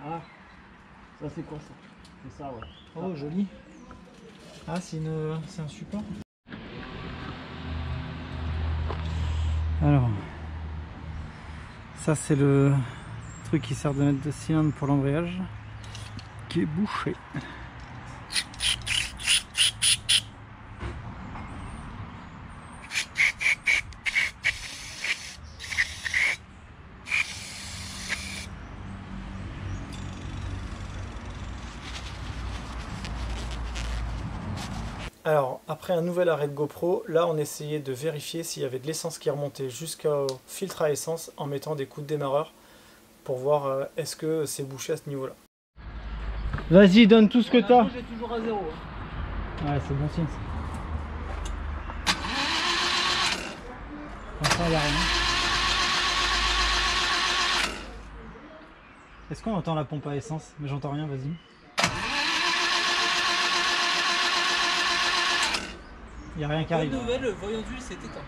Ah, ça c'est quoi ça? C'est ça, ouais. Oh, joli. Ah, c'est un support. Alors, ça c'est le truc qui sert de mettre de cylindre pour l'embrayage, qui est bouché. Alors, après un nouvel arrêt de GoPro, là on essayait de vérifier s'il y avait de l'essence qui remontait jusqu'au filtre à essence en mettant des coups de démarreur pour voir est-ce que c'est bouché à ce niveau-là. Vas-y, donne tout ce que t'as. J'ai toujours à 0. Ouais, c'est bon signe. Franchement, il y a rien. Est-ce qu'on entend la pompe à essence? Mais j'entends rien, vas-y. Il n'y a rien qui arrive. Bonne nouvelle, le voyant d'huile s'est éteint.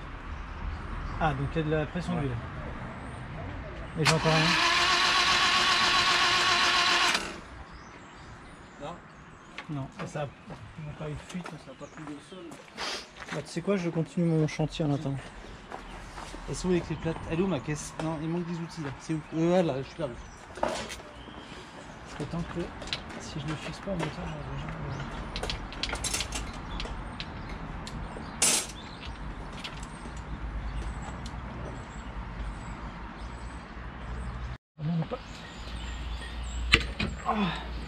Ah, donc il y a de la pression d'huile. Et j'entends rien. Non. Non, ça n'a pas eu de fuite. Ça n'a pas plu au sol. Bah, tu sais quoi, je continue mon chantier en attendant. Elles sont où les clés plates? Elle est où ma caisse? Non, il manque des outils là. C'est où? Là, je suis perdu. Autant que si je ne fixe pas au moteur, j'aurais déjà...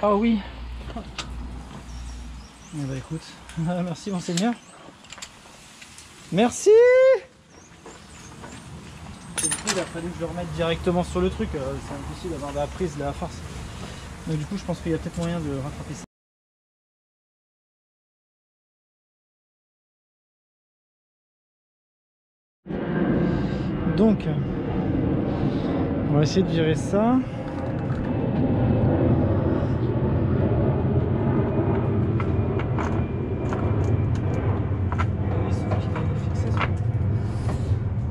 Ah oui. Eh bah écoute, merci monseigneur. Merci. Et du coup il a fallu que je le remette directement sur le truc, c'est impossible d'avoir de la prise, de la force. Donc du coup je pense qu'il y a peut-être moyen de rattraper ça. Donc, on va essayer de virer ça.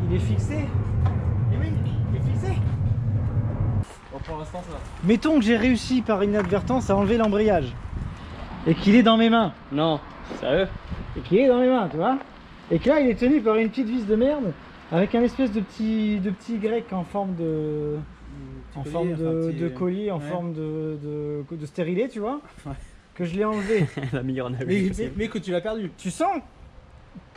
Il est fixé. Eh oui, il est fixé. Bon, pour l'instant, ça va. Mettons que j'ai réussi par inadvertance à enlever l'embrayage et qu'il est dans mes mains. Non, sérieux? Et qu'il est dans mes mains, tu vois. Et que là, il est tenu par une petite vis de merde avec un espèce de petit Y en forme de... collier, en forme de stérilet, tu vois. Ouais. Que je l'ai enlevé. La meilleure analyse possible. Mais que tu l'as perdu. Tu sens?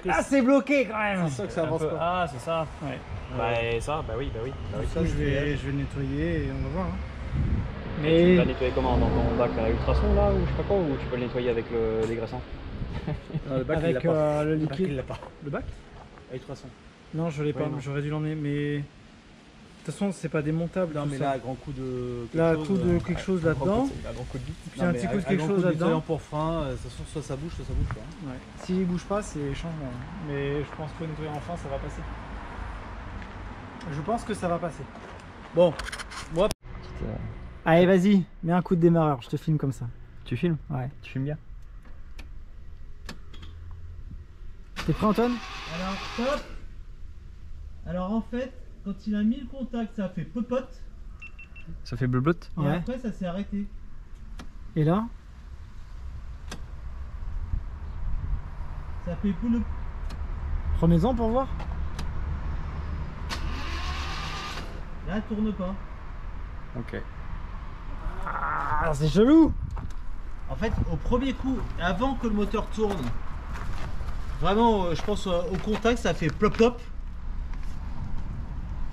Ah, c'est bloqué quand même. C'est ça que ça avance pas. Ah, c'est ça. Ouais. Bah, et ça, bah oui. Du coup, je vais le nettoyer et on va voir. Hein. Tu Mais vas nettoyer comment? Dans ton bac à ultrasons là, ou je sais pas quoi, ou tu peux le nettoyer avec le dégraissant? Le bac, il avec l'a pas. le Le bac, liquide. il l'a pas. Le bac? Avec 300. Non, je l'ai pas. non. J'aurais dû l'emmener, mais de toute façon, c'est pas démontable. Non, tout mais ça. là, à grand coup de. Là, coup de quelque chose là-dedans. À grand coup de bite. Puis un petit coup de quelque chose là-dedans. Pour frein, de toute façon, soit ça bouge pas. Ouais. S'il bouge pas, c'est changement. Mais je pense que nettoyer enfin, ça va passer. Je pense que ça va passer. Bon, moi. Allez, vas-y, mets un coup de démarreur. Je te filme comme ça. Tu filmes? Ouais. Tu filmes bien? T'es prêt, Antoine? Alors, stop. Alors, en fait, quand il a mis le contact, ça a fait popote. Ça fait bleu. Et Ouais. après, ça s'est arrêté. Et là? Ça fait boule. Remets-en pour voir. Là, elle tourne pas. Ok. Ah, c'est chelou. En fait, au premier coup, avant que le moteur tourne, vraiment, je pense au contact, ça fait plop plop.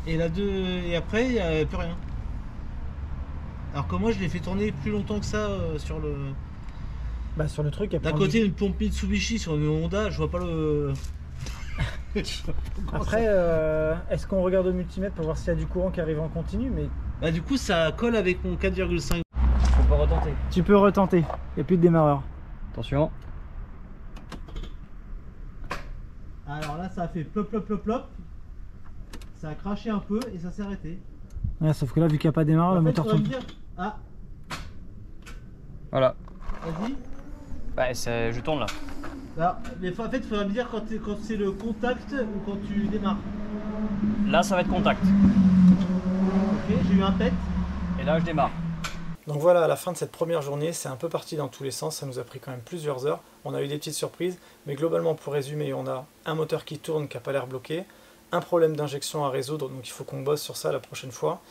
Et et après, il n'y a plus rien. Alors que moi, je l'ai fait tourner plus longtemps que ça sur le. Bah, sur le truc, D'un côté, une pompe Mitsubishi sur une Honda, je vois pas le. Après, est-ce qu'on regarde au multimètre pour voir s'il y a du courant qui arrive en continu? Mais Bah, du coup, ça colle avec mon 4,5. On peut retenter. tu peux retenter. Il n'y a plus de démarreur. Attention. Alors là, ça a fait plop plop plop plop. Ça a craché un peu et ça s'est arrêté. Ouais, sauf que là, vu qu'il n'y a pas de démarreur, En le fait, moteur faudrait me tourne. dire. Ah, Voilà. vas-y. Bah, je tourne là. Alors, mais en fait, il faudrait me dire quand c'est le contact ou quand tu démarres. Là, ça va être contact. Ok, j'ai eu un pet. Et là, je démarre. Donc voilà, à la fin de cette première journée, c'est un peu parti dans tous les sens, ça nous a pris quand même plusieurs heures. On a eu des petites surprises, mais globalement, pour résumer, on a un moteur qui tourne, qui n'a pas l'air bloqué, un problème d'injection à résoudre, donc il faut qu'on bosse sur ça la prochaine fois.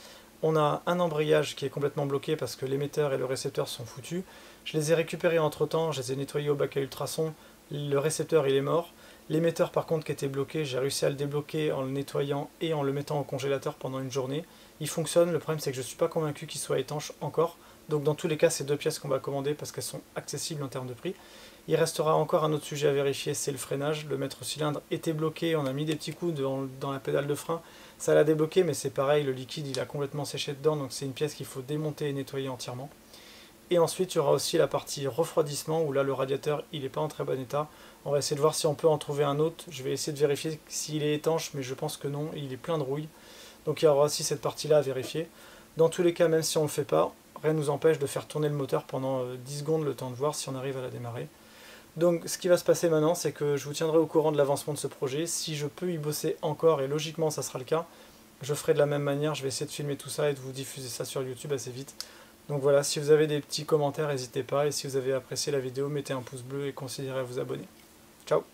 On a un embrayage qui est complètement bloqué parce que l'émetteur et le récepteur sont foutus. Je les ai récupérés entre temps, je les ai nettoyés au bac à ultrasons, le récepteur il est mort. L'émetteur par contre qui était bloqué, j'ai réussi à le débloquer en le nettoyant et en le mettant au congélateur pendant une journée. Il fonctionne, le problème c'est que je ne suis pas convaincu qu'il soit étanche encore, Donc dans tous les cas, c'est 2 pièces qu'on va commander parce qu'elles sont accessibles en termes de prix. Il restera encore un autre sujet à vérifier, c'est le freinage. Le maître cylindre était bloqué, on a mis des petits coups dans la pédale de frein. Ça l'a débloqué, mais c'est pareil, le liquide il a complètement séché dedans, donc c'est une pièce qu'il faut démonter et nettoyer entièrement. Et ensuite, il y aura aussi la partie refroidissement, où là, le radiateur, il n'est pas en très bon état. On va essayer de voir si on peut en trouver un autre. Je vais essayer de vérifier s'il est étanche, mais je pense que non, il est plein de rouille. Donc il y aura aussi cette partie-là à vérifier. Dans tous les cas, même si on ne le fait pas, rien ne nous empêche de faire tourner le moteur pendant 10 secondes, le temps de voir si on arrive à la démarrer. Donc ce qui va se passer maintenant, c'est que je vous tiendrai au courant de l'avancement de ce projet. Si je peux y bosser encore, et logiquement ça sera le cas, je ferai de la même manière. Je vais essayer de filmer tout ça et de vous diffuser ça sur YouTube assez vite. Donc voilà, si vous avez des petits commentaires, n'hésitez pas. Et si vous avez apprécié la vidéo, mettez un pouce bleu et considérez à vous abonner. Ciao!